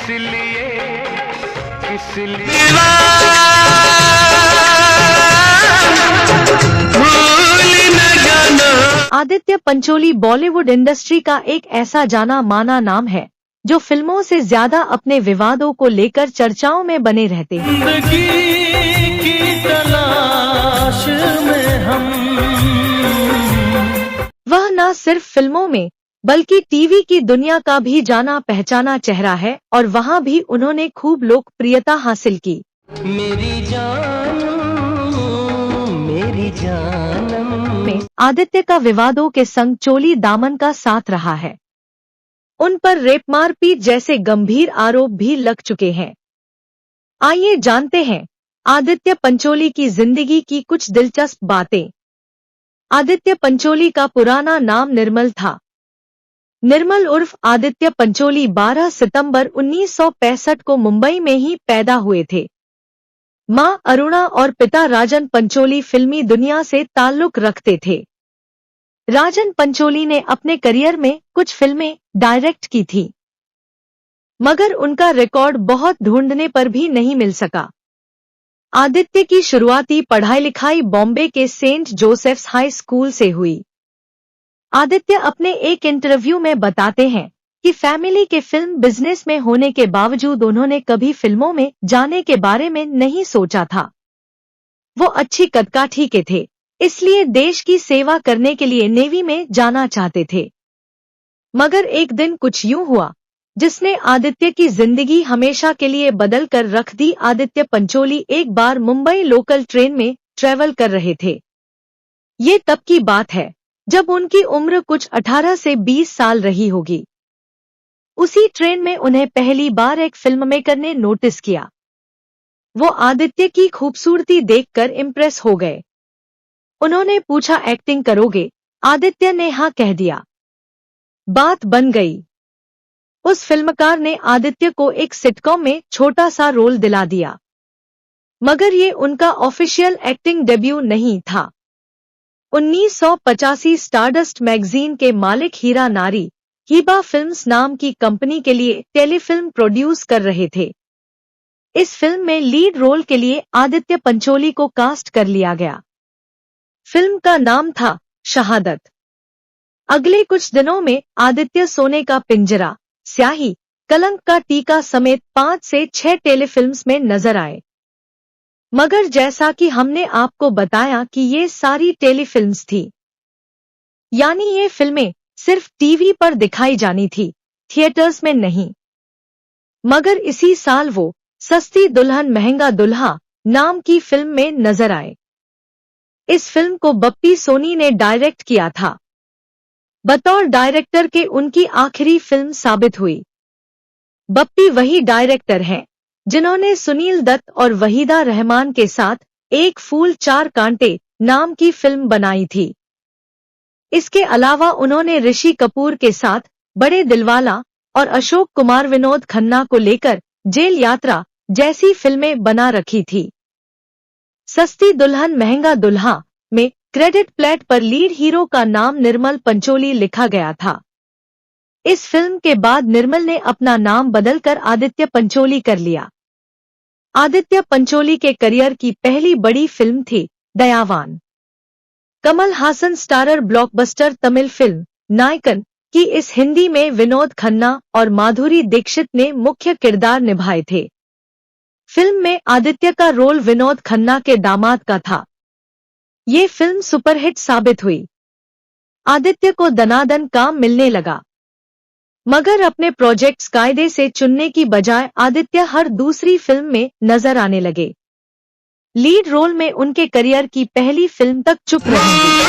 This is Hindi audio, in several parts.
इसलिए आदित्य पंचोली बॉलीवुड इंडस्ट्री का एक ऐसा जाना माना नाम है जो फिल्मों से ज्यादा अपने विवादों को लेकर चर्चाओं में बने रहते हैं। जिंदगी की तलाश में हम वह न सिर्फ फिल्मों में बल्कि टीवी की दुनिया का भी जाना पहचाना चेहरा है और वहां भी उन्होंने खूब लोकप्रियता हासिल की। मेरी जानम में आदित्य का विवादों के संग चोली दामन का साथ रहा है। उन पर रेप मारपीट जैसे गंभीर आरोप भी लग चुके हैं। आइए जानते हैं आदित्य पंचोली की जिंदगी की कुछ दिलचस्प बातें। आदित्य पंचोली का पुराना नाम निर्मल था। निर्मल उर्फ आदित्य पंचोली 12 सितंबर 1965 को मुंबई में ही पैदा हुए थे। मां अरुणा और पिता राजन पंचोली फिल्मी दुनिया से ताल्लुक रखते थे। राजन पंचोली ने अपने करियर में कुछ फिल्में डायरेक्ट की थी, मगर उनका रिकॉर्ड बहुत ढूंढने पर भी नहीं मिल सका। आदित्य की शुरुआती पढ़ाई लिखाई बॉम्बे के सेंट जोसेफ्स हाई स्कूल से हुई। आदित्य अपने एक इंटरव्यू में बताते हैं कि फैमिली के फिल्म बिजनेस में होने के बावजूद उन्होंने कभी फिल्मों में जाने के बारे में नहीं सोचा था। वो अच्छी कदकाठी के थे, इसलिए देश की सेवा करने के लिए नेवी में जाना चाहते थे। मगर एक दिन कुछ यूं हुआ जिसने आदित्य की जिंदगी हमेशा के लिए बदल कर रख दी। आदित्य पंचोली एक बार मुंबई लोकल ट्रेन में ट्रैवल कर रहे थे। ये तब की बात है जब उनकी उम्र कुछ 18 से 20 साल रही होगी। उसी ट्रेन में उन्हें पहली बार एक फिल्म मेकर ने नोटिस किया। वो आदित्य की खूबसूरती देखकर इम्प्रेस हो गए। उन्होंने पूछा, एक्टिंग करोगे? आदित्य ने हाँ कह दिया। बात बन गई। उस फिल्मकार ने आदित्य को एक सिटकॉम में छोटा सा रोल दिला दिया, मगर ये उनका ऑफिशियल एक्टिंग डेब्यू नहीं था। 1985 स्टारडस्ट मैगजीन के मालिक हीरा नारी हिबा फिल्म्स नाम की कंपनी के लिए टेलीफिल्म प्रोड्यूस कर रहे थे। इस फिल्म में लीड रोल के लिए आदित्य पंचोली को कास्ट कर लिया गया। फिल्म का नाम था शहादत। अगले कुछ दिनों में आदित्य सोने का पिंजरा, स्याही, कलंक का टीका समेत 5 से 6 टेलीफिल्म्स में नजर आए। मगर जैसा कि हमने आपको बताया कि ये सारी टेलीफिल्म्स थी, यानी ये फिल्में सिर्फ टीवी पर दिखाई जानी थी, थिएटर्स में नहीं। मगर इसी साल वो सस्ती दुल्हन महंगा दुल्हा नाम की फिल्म में नजर आए। इस फिल्म को बप्पी सोनी ने डायरेक्ट किया था। बतौर डायरेक्टर के उनकी आखिरी फिल्म साबित हुई। बप्पी वही डायरेक्टर हैं जिन्होंने सुनील दत्त और वहीदा रहमान के साथ एक फूल चार कांटे नाम की फिल्म बनाई थी। इसके अलावा उन्होंने ऋषि कपूर के साथ बड़े दिलवाला और अशोक कुमार विनोद खन्ना को लेकर जेल यात्रा जैसी फिल्में बना रखी थी। सस्ती दुल्हन महंगा दुल्हा में क्रेडिट प्लेट पर लीड हीरो का नाम निर्मल पंचोली लिखा गया था। इस फिल्म के बाद निर्मल ने अपना नाम बदलकर आदित्य पंचोली कर लिया। आदित्य पंचोली के करियर की पहली बड़ी फिल्म थी Dayavan. Kamal Haasan starrer blockbuster Tamil film Nayakan की इस हिंदी में विनोद खन्ना और माधुरी दीक्षित ने मुख्य किरदार निभाए थे। फिल्म में आदित्य का रोल विनोद खन्ना के दामाद का था। ये फिल्म सुपरहिट साबित हुई। आदित्य को दनादन काम मिलने लगा, मगर अपने प्रोजेक्ट्स कायदे से चुनने की बजाय आदित्य हर दूसरी फिल्म में नजर आने लगे। लीड रोल में उनके करियर की पहली फिल्म तक चुप रहेंगे।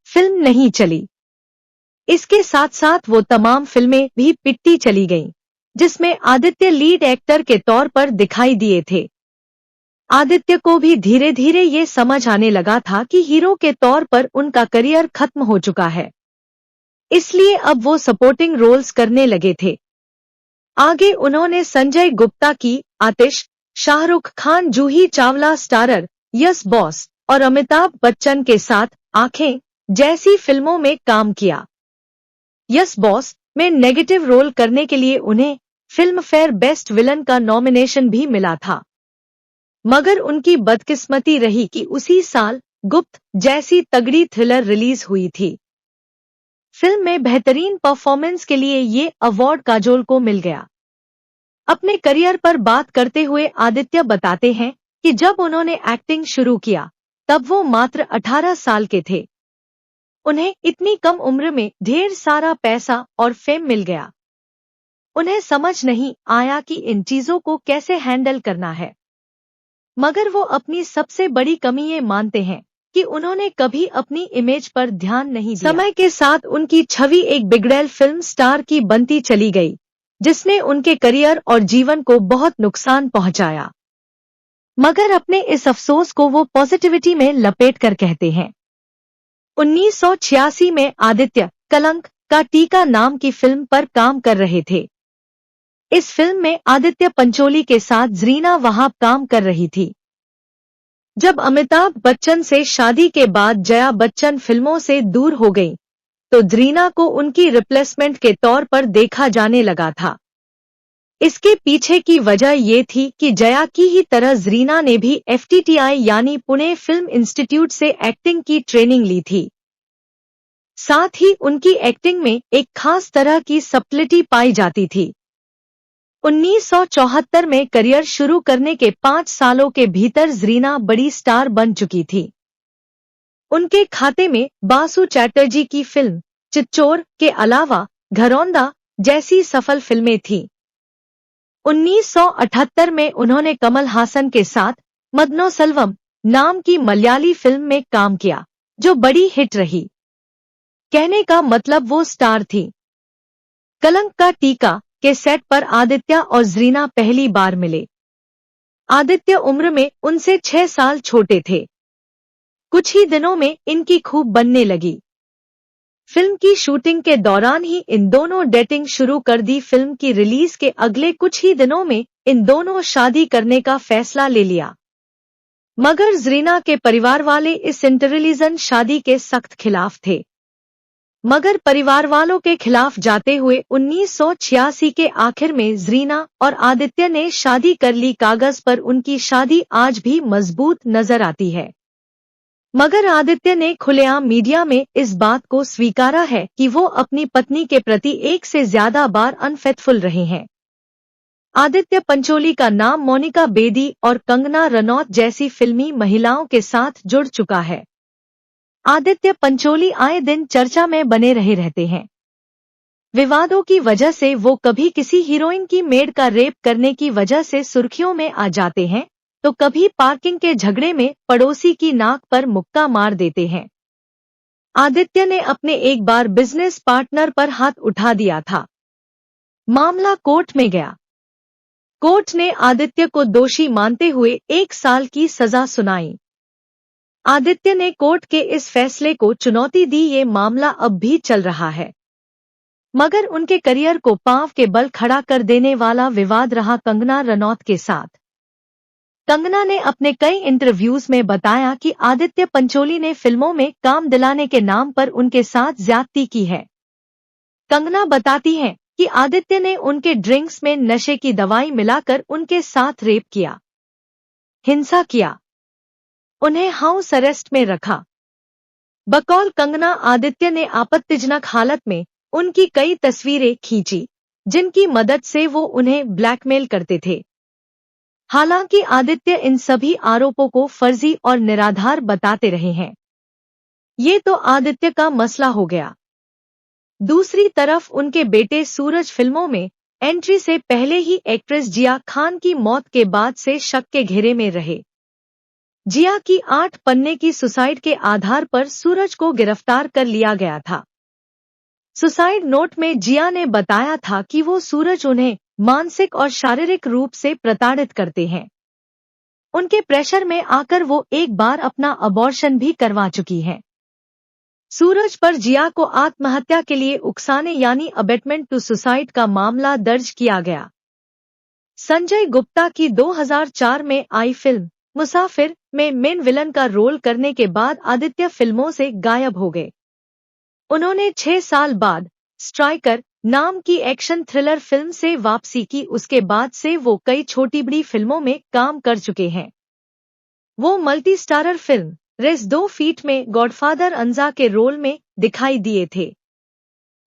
फिल्म नहीं चली। इसके साथ साथ वो तमाम फिल्में भी पिट्टी चली गईं, जिसमें आदित्य लीड एक्टर के तौर पर दिखाई दिए थे। आदित्य को भी धीरे धीरे ये समझ आने लगा था कि हीरो के तौर पर उनका करियर खत्म हो चुका है, इसलिए अब वो सपोर्टिंग रोल्स करने लगे थे। आगे उन्होंने संजय गुप्ता की आतिश, Shahrukh Khan Juhi Chawla starrer yes boss और अमिताभ बच्चन के साथ आंखें जैसी फिल्मों में काम किया। यस बॉस में नेगेटिव रोल करने के लिए उन्हें फिल्म फेयर बेस्ट विलन का नॉमिनेशन भी मिला था। मगर उनकी बदकिस्मती रही कि उसी साल गुप्त जैसी तगड़ी थ्रिलर रिलीज हुई थी। फिल्म में बेहतरीन परफॉर्मेंस के लिए ये अवार्ड काजोल को मिल गया। अपने करियर पर बात करते हुए आदित्य बताते हैं कि जब उन्होंने एक्टिंग शुरू किया तब वो मात्र 18 साल के थे। उन्हें इतनी कम उम्र में ढेर सारा पैसा और फेम मिल गया। उन्हें समझ नहीं आया कि इन चीजों को कैसे हैंडल करना है। मगर वो अपनी सबसे बड़ी कमी ये मानते हैं कि उन्होंने कभी अपनी इमेज पर ध्यान नहीं दिया। समय के साथ उनकी छवि एक बिगड़ैल फिल्म स्टार की बनती चली गई, जिसने उनके करियर और जीवन को बहुत नुकसान पहुंचाया। मगर अपने इस अफसोस को वो पॉजिटिविटी में लपेट कर कहते हैं। 1986 में आदित्य कलंक का टीका नाम की फिल्म पर काम कर रहे थे। इस फिल्म में आदित्य पंचोली के साथ ज़रीना वहाब काम कर रही थी। जब अमिताभ बच्चन से शादी के बाद जया बच्चन फिल्मों से दूर हो गई, तो ज़रीना को उनकी रिप्लेसमेंट के तौर पर देखा जाने लगा था। इसके पीछे की वजह ये थी कि जया की ही तरह ज़रीना ने भी FTTI यानी पुणे फिल्म इंस्टीट्यूट से एक्टिंग की ट्रेनिंग ली थी। साथ ही उनकी एक्टिंग में एक खास तरह की सब्टिलिटी पाई जाती थी। 1974 में करियर शुरू करने के 5 सालों के भीतर ज़रीना बड़ी स्टार बन चुकी थी। उनके खाते में बासु चैटर्जी की फिल्म चिच्चोर के अलावा घरौंदा जैसी सफल फिल्में थीं। 1978 में उन्होंने कमल हासन के साथ मदनोसल्वम नाम की मलयाली फिल्म में काम किया, जो बड़ी हिट रही। कहने का मतलब वो स्टार थी। कलंक का टीका के सेट पर आदित्य और ज़रीना पहली बार मिले। आदित्य उम्र में उनसे 6 साल छोटे थे। कुछ ही दिनों में इनकी खूब बनने लगी। फिल्म की शूटिंग के दौरान ही इन दोनों डेटिंग शुरू कर दी। फिल्म की रिलीज के अगले कुछ ही दिनों में इन दोनों शादी करने का फैसला ले लिया। मगर ज़रीना के परिवार वाले इस इंटररिलीजन शादी के सख्त खिलाफ थे। मगर परिवार वालों के खिलाफ जाते हुए 1986 के आखिर में ज़रीना और आदित्य ने शादी कर ली। कागज पर उनकी शादी आज भी मजबूत नजर आती है। मगर आदित्य ने खुलेआम मीडिया में इस बात को स्वीकारा है कि वो अपनी पत्नी के प्रति एक से ज्यादा बार अनफेथफुल रहे हैं। आदित्य पंचोली का नाम मोनिका बेदी और कंगना रनौत जैसी फिल्मी महिलाओं के साथ जुड़ चुका है। आदित्य पंचोली आए दिन चर्चा में बने रहते हैं। विवादों की वजह से वो कभी किसी हीरोइन की मेड का रेप करने की वजह से सुर्खियों में आ जाते हैं, तो कभी पार्किंग के झगड़े में पड़ोसी की नाक पर मुक्का मार देते हैं। आदित्य ने अपने एक बार बिजनेस पार्टनर पर हाथ उठा दिया था। मामला कोर्ट में गया। कोर्ट ने आदित्य को दोषी मानते हुए 1 साल की सजा सुनाई। आदित्य ने कोर्ट के इस फैसले को चुनौती दी। ये मामला अब भी चल रहा है। मगर उनके करियर को पांव के बल खड़ा कर देने वाला विवाद रहा कंगना रनौत के साथ। कंगना ने अपने कई इंटरव्यूज में बताया कि आदित्य पंचोली ने फिल्मों में काम दिलाने के नाम पर उनके साथ ज्यादती की है। कंगना बताती हैं कि आदित्य ने उनके ड्रिंक्स में नशे की दवाई मिलाकर उनके साथ रेप किया, हिंसा किया, उन्हें हाउस अरेस्ट में रखा। बकौल कंगना, आदित्य ने आपत्तिजनक हालत में उनकी कई तस्वीरें खींची, जिनकी मदद से वो उन्हें ब्लैकमेल करते थे। हालांकि आदित्य इन सभी आरोपों को फर्जी और निराधार बताते रहे हैं। ये तो आदित्य का मसला हो गया। दूसरी तरफ उनके बेटे सूरज फिल्मों में एंट्री से पहले ही एक्ट्रेस जिया खान की मौत के बाद से शक के घेरे में रहे। जिया की 8 पन्ने की सुसाइड के आधार पर सूरज को गिरफ्तार कर लिया गया था। सुसाइड नोट में जिया ने बताया था कि वो सूरज उन्हें मानसिक और शारीरिक रूप से प्रताड़ित करते हैं। उनके प्रेशर में आकर वो एक बार अपना अबॉर्शन भी करवा चुकी हैं। सूरज पर जिया को आत्महत्या के लिए उकसाने यानी अबेटमेंट टू सुसाइड का मामला दर्ज किया गया। संजय गुप्ता की 2004 में आई फिल्म मुसाफिर में मेन विलन का रोल करने के बाद आदित्य फिल्मों से गायब हो गए। उन्होंने 6 साल बाद स्ट्राइकर नाम की एक्शन थ्रिलर फिल्म से वापसी की। उसके बाद से वो कई छोटी बड़ी फिल्मों में काम कर चुके हैं। वो मल्टी स्टारर फिल्म रेस 2 फीट में गॉडफादर अंजा के रोल में दिखाई दिए थे।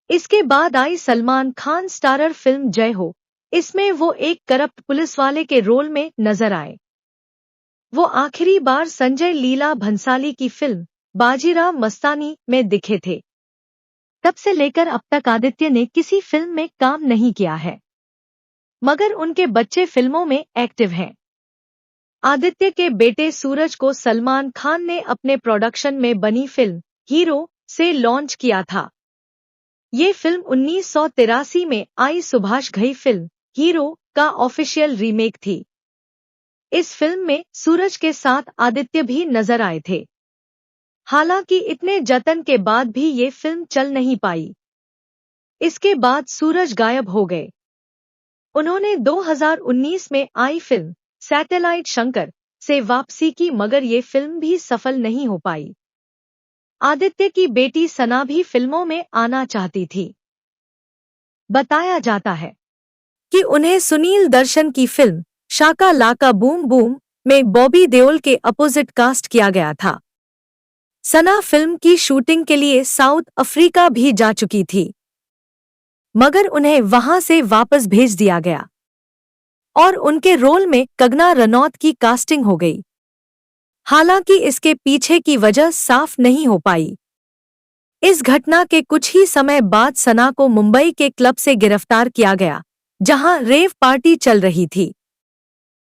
इसके बाद आई सलमान खान स्टारर फिल्म जय हो। इसमें वो एक करप्ट पुलिस वाले के रोल में नजर आए। वो आखिरी बार संजय लीला भंसाली की फिल्म बाजीराव मस्तानी में दिखे थे। तब से लेकर अब तक आदित्य ने किसी फिल्म में काम नहीं किया है, मगर उनके बच्चे फिल्मों में एक्टिव हैं। आदित्य के बेटे सूरज को सलमान खान ने अपने प्रोडक्शन में बनी फिल्म हीरो से लॉन्च किया था। ये फिल्म 1983 में आई सुभाष घई फिल्म हीरो का ऑफिशियल रीमेक थी। इस फिल्म में सूरज के साथ आदित्य भी नजर आए थे। हालांकि इतने जतन के बाद भी ये फिल्म चल नहीं पाई। इसके बाद सूरज गायब हो गए। उन्होंने 2019 में आई फिल्म सैटेलाइट शंकर से वापसी की, मगर ये फिल्म भी सफल नहीं हो पाई। आदित्य की बेटी सना भी फिल्मों में आना चाहती थी। बताया जाता है कि उन्हें सुनील दर्शन की फिल्म शाका लाका बूम बूम में बॉबी देओल के अपोजिट कास्ट किया गया था। सना फिल्म की शूटिंग के लिए साउथ अफ्रीका भी जा चुकी थी, मगर उन्हें वहां से वापस भेज दिया गया और उनके रोल में कंगना रनौत की कास्टिंग हो गई। हालांकि इसके पीछे की वजह साफ नहीं हो पाई। इस घटना के कुछ ही समय बाद सना को मुंबई के क्लब से गिरफ्तार किया गया, जहां रेव पार्टी चल रही थी।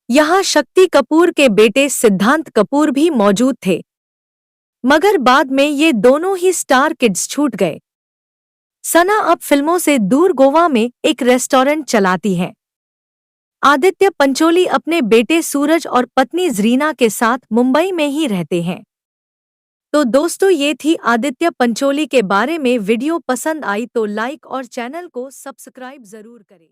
यहां शक्ति कपूर के बेटे सिद्धांत कपूर भी मौजूद थे, मगर बाद में ये दोनों ही स्टार किड्स छूट गए। सना अब फिल्मों से दूर गोवा में एक रेस्टोरेंट चलाती हैं। आदित्य पंचोली अपने बेटे सूरज और पत्नी जरीना के साथ मुंबई में ही रहते हैं। तो दोस्तों, ये थी आदित्य पंचोली के बारे में। वीडियो पसंद आई तो लाइक और चैनल को सब्सक्राइब जरूर करें।